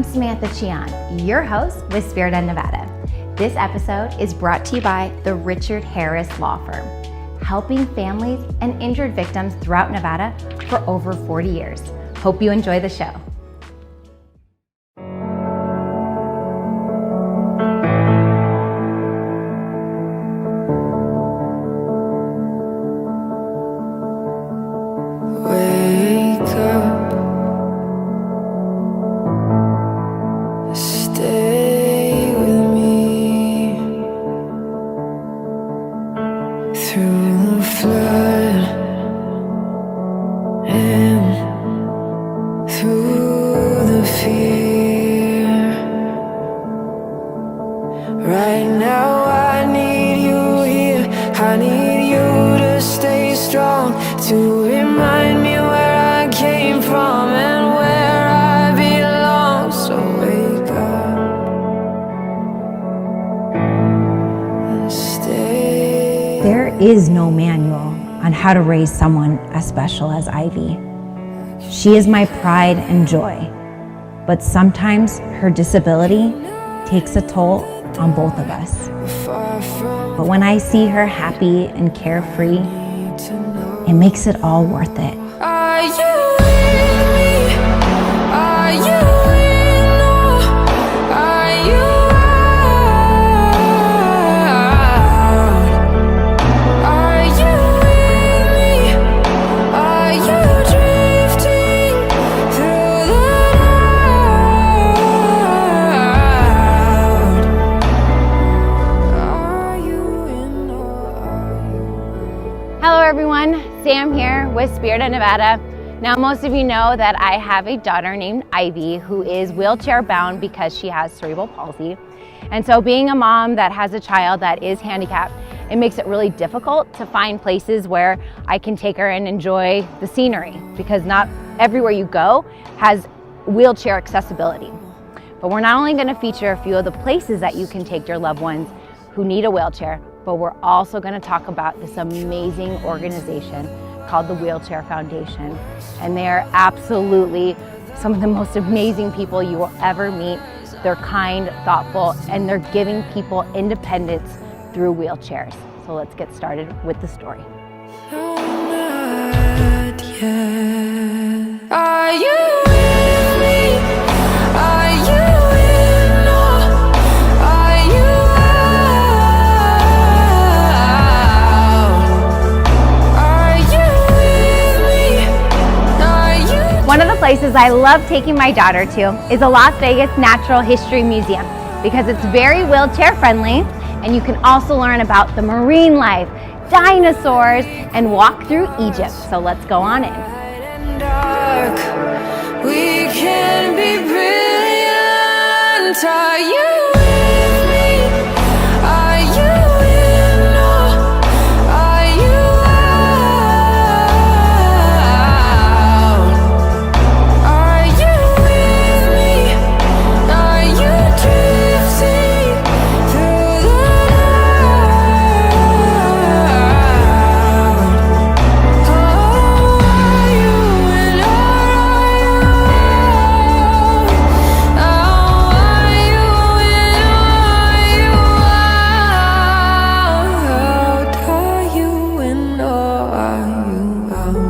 I'm Samantha Chian, your host with Spirit of Nevada. This episode is brought to you by the Richard Harris Law Firm, helping families and injured victims throughout Nevada for over 40 years. Hope you enjoy the show. There is no manual on how to raise someone as special as Ivy. She is my pride and joy, but sometimes her disability takes a toll on both of us. But when I see her happy and carefree, it makes it all worth it. Sam here with Spirit of Nevada. Now, most of you know that I have a daughter named Ivy who is wheelchair bound because she has cerebral palsy. And so being a mom that has a child that is handicapped, it makes it really difficult to find places where I can take her and enjoy the scenery, because not everywhere you go has wheelchair accessibility. But we're not only going to feature a few of the places that you can take your loved ones who need a wheelchair, but we're also going to talk about this amazing organization called the Wheelchair Foundation. And they are absolutely some of the most amazing people you will ever meet. They're kind, thoughtful, and they're giving people independence through wheelchairs. So let's get started with the story. Are you with me? Are you in or are you out? Are you with me? Are you? One of the places I love taking my daughter to is the Las Vegas Natural History Museum, because it's very wheelchair friendly, and you can also learn about the marine life, dinosaurs, and walk through Egypt. So let's go on in. Dark. We can be brilliant. Are you with me? Are you in or are you out? Are you with me? Are you drifting through the night? Are you in or are you out? Are you in or are you out?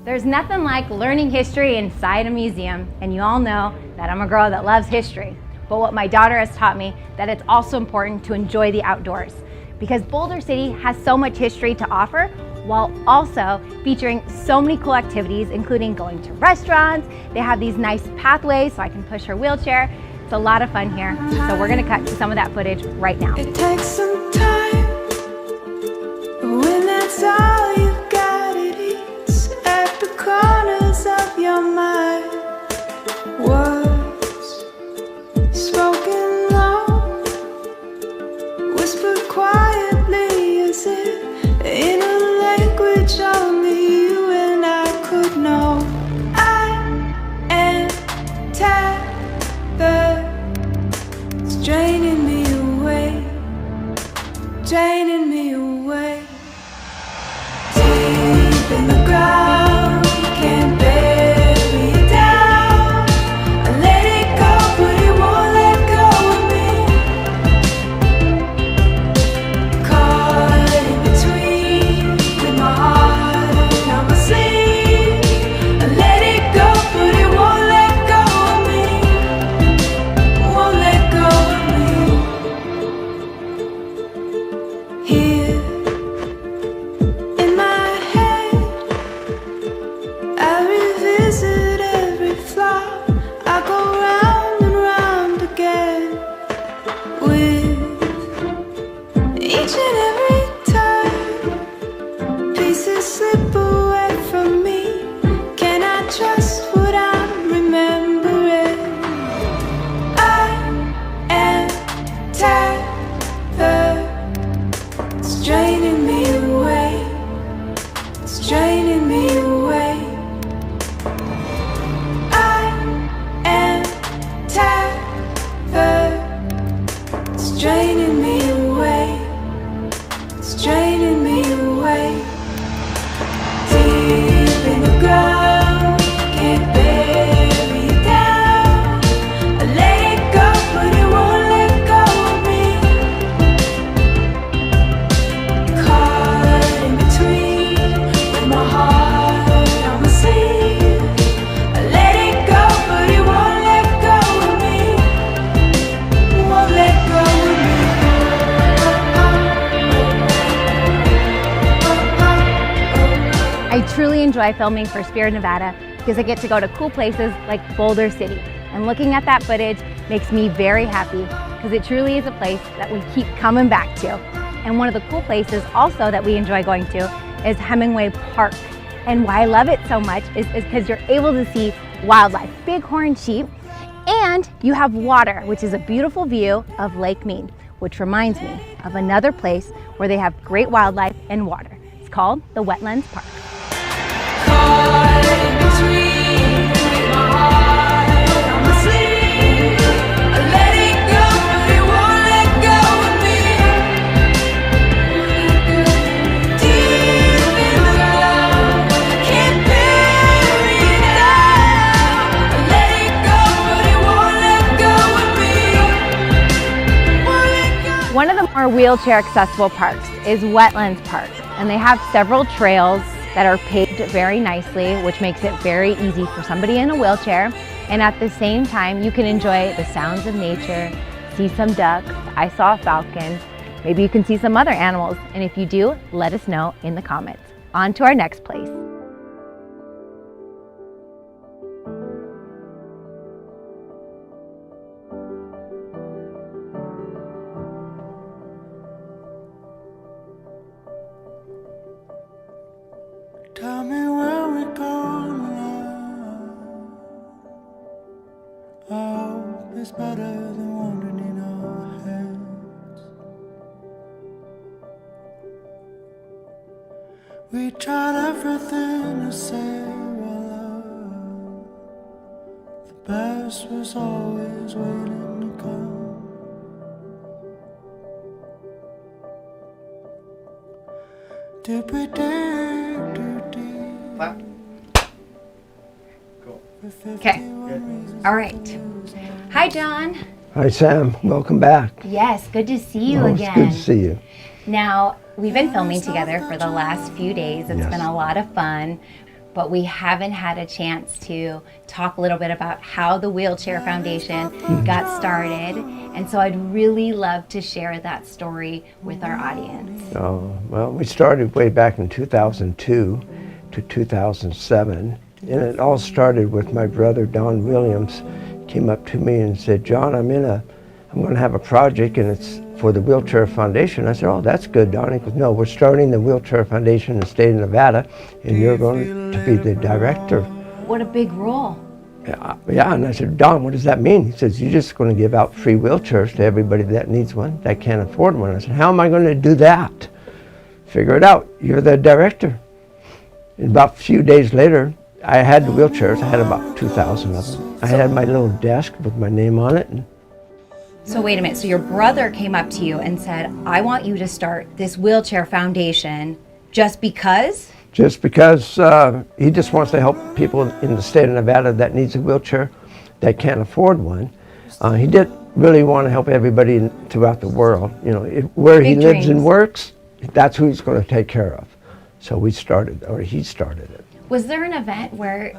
There's nothing like learning history inside a museum, and you all know that I'm a girl that loves history. But what my daughter has taught me, that it's also important to enjoy the outdoors, because Boulder City has so much history to offer, while also featuring so many cool activities, including going to restaurants. They have these nice pathways so I can push her wheelchair. It's a lot of fun here. So we're gonna cut to some of that footage right now. It takes some time, but when that's all you got, it eats at the corners of your mind. Words spoken loud, whispered quietly, as if in a language only you and I could know. I am tethered, it's draining me away. visit every flaw. I go round and round again with each and every time. Pieces slip away from me. Can I trust what I'm remembering? I am tethered. It's draining me away. It's draining me away. I am tethered. It's draining me away. It's draining me away. Deep in the ground, can't bury it down. I let it go, but it won't let go of me. Caught in between, with my heart on my sleeve. I let it go, but it won't let go of me. Won't let go of me. I truly enjoy filming for Spirit Nevada because I get to go to cool places like Boulder City. And looking at that footage makes me very happy because it truly is a place that we keep coming back to. And one of the cool places also that we enjoy going to is Hemingway Park. And why I love it so much is because you're able to see wildlife, bighorn sheep, and you have water, which is a beautiful view of Lake Mead, which reminds me of another place where they have great wildlife and water. It's called the Wetlands Park. Caught in between, with my heart on my sleeve. I let it go, but it won't let go of me. Deep in the ground, can't bury it down. I let it go, but it won't let go of me. Won't let go. One of the more wheelchair accessible parks is Wetlands Park, and they have several trails that are paved very nicely, which makes it very easy for somebody in a wheelchair. And at the same time, you can enjoy the sounds of nature, see some ducks. I saw a falcon. Maybe you can see some other animals. And if you do, let us know in the comments. On to our next place. Tell me where we go now. I hope it's better than wandering in our heads. We tried everything to save our love. The best was always waiting to come. Did we dig too deep? Clap. Cool. Okay. All right. Hi, John. Hi, Sam. Welcome back. Yes, good to see you Oh, again. It's good to see you. Now, we've been filming together for the last few days. It's Yes. been a lot of fun, but we haven't had a chance to talk a little bit about how the Wheelchair Foundation got started. And so I'd really love to share that story with our audience. Oh, well, we started way back in 2002 to 2007. And it all started with my brother, Don Williams, came up to me and said, John, I'm going to have a project and it's for the Wheelchair Foundation. I said, oh, that's good, Don. He goes, no, we're starting the Wheelchair Foundation in the state of Nevada and you're going to be the director. What a big role. Yeah, and I said, Don, what does that mean? He says, you're just going to give out free wheelchairs to everybody that needs one, that can't afford one. I said, how am I going to do that? Figure it out. You're the director. And about a few days later, I had the wheelchairs. I had about 2,000 of them. I had my little desk with my name on it. And So wait a minute, so your brother came up to you and said, I want you to start this Wheelchair Foundation just because? just because he just wants to help people in the state of Nevada that needs a wheelchair, that can't afford one. He did really want to help everybody throughout the world. You know, where he Big lives and dreams. works, that's who he's going to take care of. So he started it. Was there an event where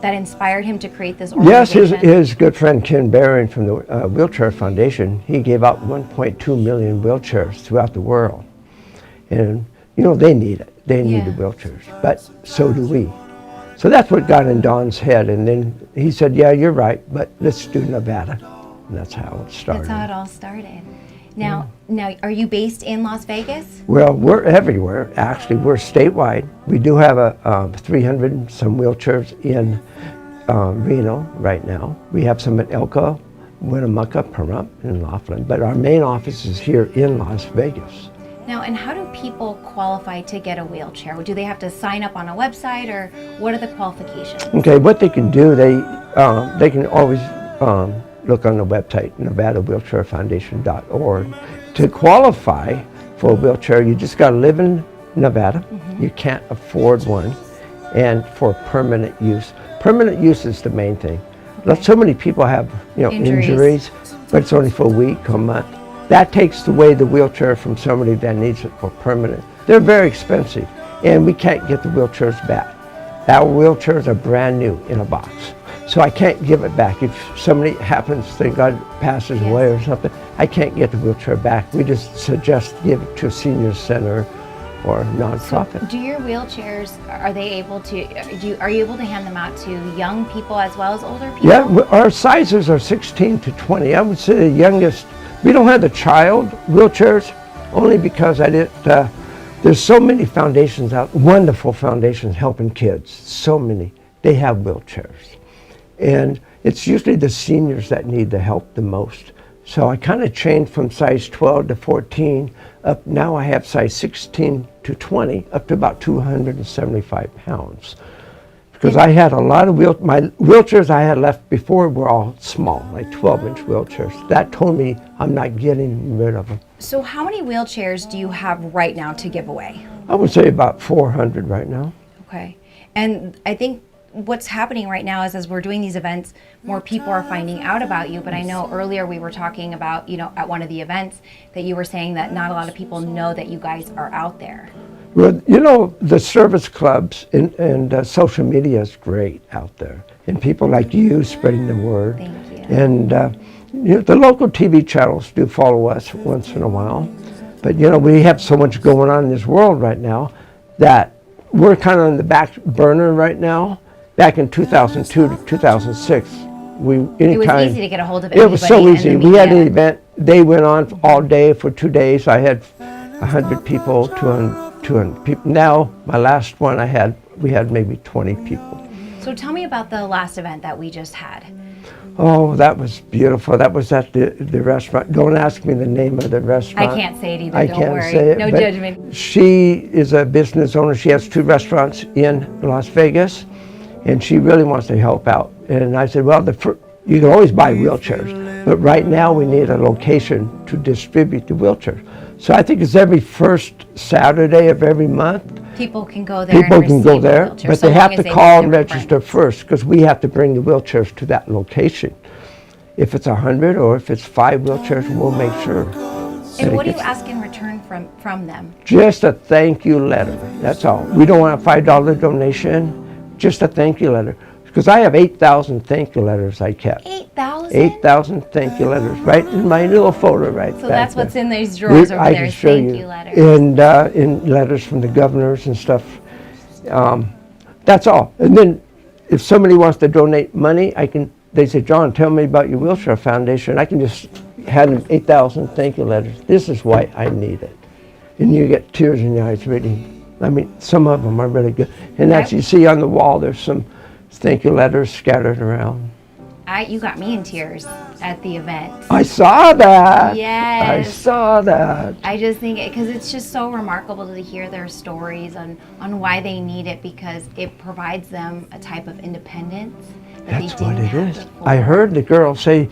that inspired him to create this Yes, organization? his good friend Ken Baring from the Wheelchair Foundation, he gave out 1.2 million wheelchairs throughout the world. And, you know, they need it. They need the wheelchairs, but so do we. So that's what got in Don's head. And then he said, yeah, you're right, but let's do Nevada. And that's how it started. That's how it all started. Now, are you based in Las Vegas? Well, we're everywhere. Actually, we're statewide. We do have a 300 and some wheelchairs in Reno right now. We have some at Elko, Winnemucca, Pahrump, and Laughlin. But our main office is here in Las Vegas. Now, and how do people qualify to get a wheelchair? Do they have to sign up on a website, or what are the qualifications? Okay, what they can do, they can always look on the website, NevadaWheelchairFoundation.org. To qualify for a wheelchair, you just got to live in Nevada. You can't afford one, and for permanent use. Permanent use is the main thing. So many people have injuries, but it's only for a week, a month. That takes away the wheelchair from somebody that needs it for permanent. They're very expensive, and we can't get the wheelchairs back. Our wheelchairs are brand new in a box. So I can't give it back. If somebody happens, thank God, passes away or something, I can't get the wheelchair back. We just suggest give it to a senior center or a nonprofit. So do your wheelchairs, are you able to hand them out to young people as well as older people? Yeah, our sizes are 16 to 20. I would say the youngest, we don't have the child wheelchairs, only because I didn't, there's so many foundations out, wonderful foundations helping kids, so many. They have wheelchairs. And it's usually the seniors that need the help the most. So I kind of changed from size 12 to 14 up. Now I have size 16 to 20 up to about 275 pounds. Because I had a lot of my wheelchairs I had left before were all small, like 12-inch wheelchairs. That told me I'm not getting rid of them. So how many wheelchairs do you have right now to give away? I would say about 400 right now. Okay. And I think what's happening right now is, as we're doing these events, more people are finding out about you. But I know earlier we were talking about, at one of the events that you were saying that not a lot of people know that you guys are out there. Well, the service clubs and social media is great out there. And people like you spreading the word. Thank you. And the local TV channels do follow us once in a while. But, we have so much going on in this world right now that we're kind of on the back burner right now. Back in 2002 to 2006, it was easy to get a hold of it was so easy. We had an event. They went on all day for 2 days. I had 100 people, 200 people. Now, my last one we had maybe 20 people. So tell me about the last event that we just had. Oh, that was beautiful. That was at the restaurant. Don't ask me the name of the restaurant. I can't say it either, I don't can't worry. say it, No but judgment. She is a business owner. She has 2 restaurants in Las Vegas, and she really wants to help out. And I said, well, you can always buy wheelchairs, but right now we need a location to distribute the wheelchairs. So I think it's every first Saturday of every month. People can go there and receive a wheelchair, but so they have long to as they call make and their register friends. first, because we have to bring the wheelchairs to that location. If it's 100 or if it's 5 wheelchairs, we'll make sure. And what do you ask in return from them? Just a thank you letter, that's all. We don't want a $5 donation, just a thank you letter. Because I have 8,000 thank you letters I kept. 8,000? 8,000 thank you letters, right in my little folder right So back that's there. what's in these drawers over I there, can is show thank you. you letters. And in letters from the governors and stuff. That's all. And then if somebody wants to donate money, they say, John, tell me about your wheelchair foundation. I can just hand them 8,000 thank you letters. This is why I need it. And you get tears in your eyes reading. I mean, some of them are really good. And as you see on the wall, there's some thank you letters scattered around. You got me in tears at the event. I saw that. Yes. I saw that. I just think because it's just so remarkable to hear their stories on why they need it, because it provides them a type of independence that That's they what didn't it have is. before. I heard the girl say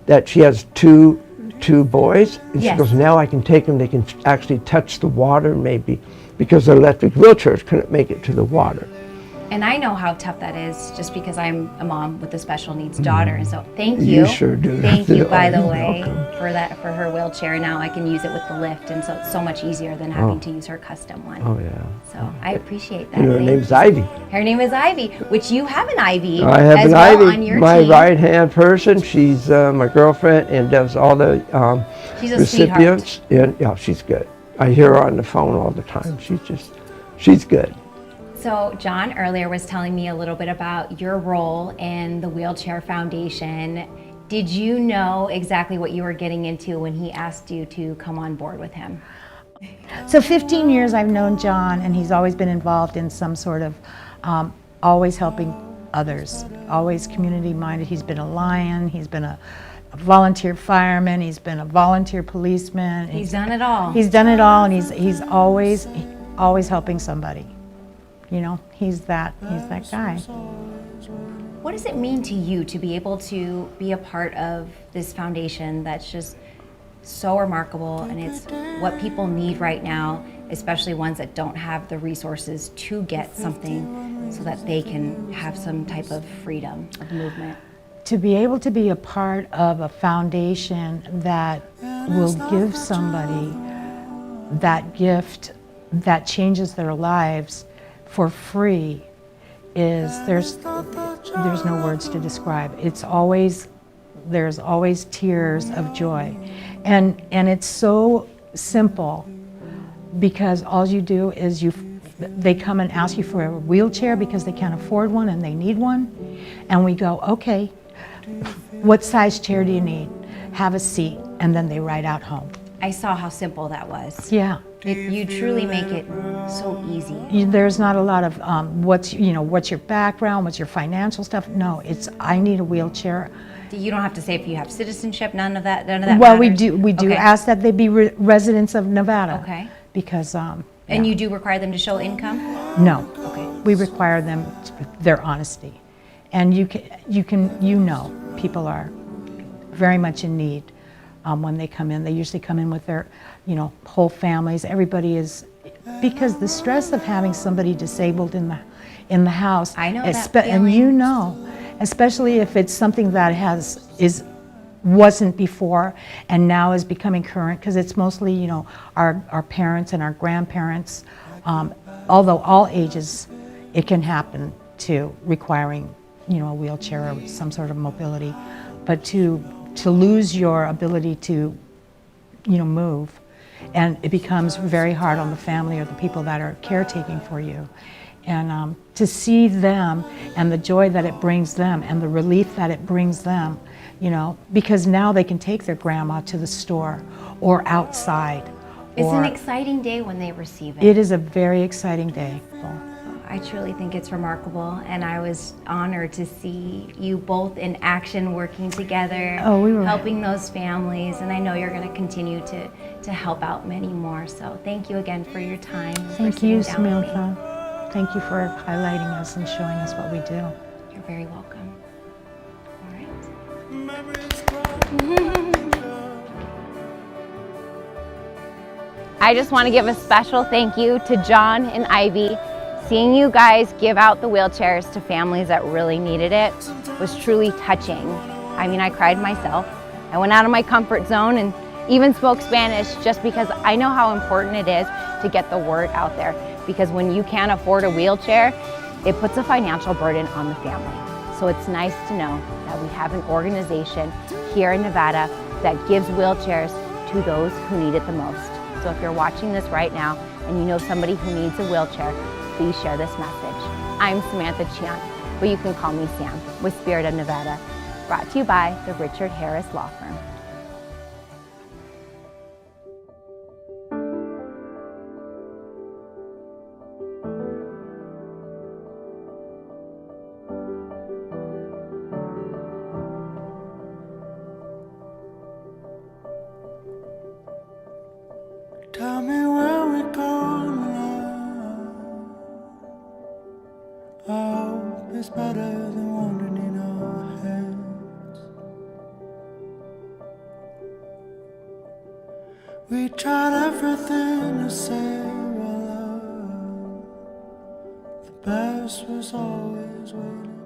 that she has two boys, and Yes. she goes, now I can take them, they can actually touch the water maybe, because the electric wheelchairs couldn't make it to the water. And I know how tough that is, just because I'm a mom with a special needs daughter. And so thank you. You sure do. Thank you, by the You're way, welcome. for her wheelchair. Now I can use it with the lift, and so it's so much easier than having to use her custom one. Oh, yeah. So I appreciate that. And her Thank name's you. Ivy. Her name is Ivy, which you have an Ivy I have as an well Ivy, on your my team. right-hand person. She's my girlfriend and does all the She's a recipients. And yeah, she's good. I hear her on the phone all the time. She's good. So John earlier was telling me a little bit about your role in the Wheelchair Foundation. Did you know exactly what you were getting into when he asked you to come on board with him? So 15 years I've known John, and he's always been involved in some sort of, always helping others, always community-minded. He's been a lion, he's been a volunteer fireman, he's been a volunteer policeman. He's done it all. He's done it all, and he's always helping somebody. You know, he's that guy. What does it mean to you to be able to be a part of this foundation that's just so remarkable, and it's what people need right now, especially ones that don't have the resources to get something so that they can have some type of freedom of movement? To be able to be a part of a foundation that will give somebody that gift that changes their lives for free is, there's no words to describe. There's always tears of joy. And it's so simple, because all you do is they come and ask you for a wheelchair because they can't afford one and they need one. And we go, okay, what size chair do you need? Have a seat. And then they ride out home. I saw how simple that was. Yeah. You truly make it so easy. There's not a lot of what's your background, what's your financial stuff. No, it's I need a wheelchair. You don't have to say if you have citizenship, none of that Well, matters? we do Okay. ask that they be residents of Nevada. Okay. Because And you do require them to show income? no. Okay. We require them their honesty, and people are very much in need when they come in. They usually come in with their whole families. Everybody is, because the stress of having somebody disabled in the house. I know that and feeling. Especially if it's something that wasn't before and now is becoming current, because it's mostly our parents and our grandparents. Although all ages, it can happen to requiring a wheelchair or some sort of mobility, but to lose your ability to move, and it becomes very hard on the family or the people that are caretaking for you. And to see them and the joy that it brings them and the relief that it brings them, because now they can take their grandma to the store or outside. It's an exciting day when they receive it. It is a very exciting day. I truly think it's remarkable, and I was honored to see you both in action, working together, helping those families, and I know you're going to continue to help out many more. So thank you again for your time. Thank you, Samantha. Thank you for highlighting us and showing us what we do. You're very welcome. All right. I just want to give a special thank you to John and Ivy. Seeing you guys give out the wheelchairs to families that really needed it was truly touching. I mean, I cried myself. I went out of my comfort zone and even spoke Spanish just because I know how important it is to get the word out there. Because when you can't afford a wheelchair, it puts a financial burden on the family. So it's nice to know that we have an organization here in Nevada that gives wheelchairs to those who need it the most. So if you're watching this right now and you know somebody who needs a wheelchair, please share this message. I'm Samantha Chian, but you can call me Sam, with Spirit of Nevada. Brought to you by the Richard Harris Law Firm. Tell me where we go now. I hope it's better than wandering in our heads. We tried everything to save our love. The best was always waiting.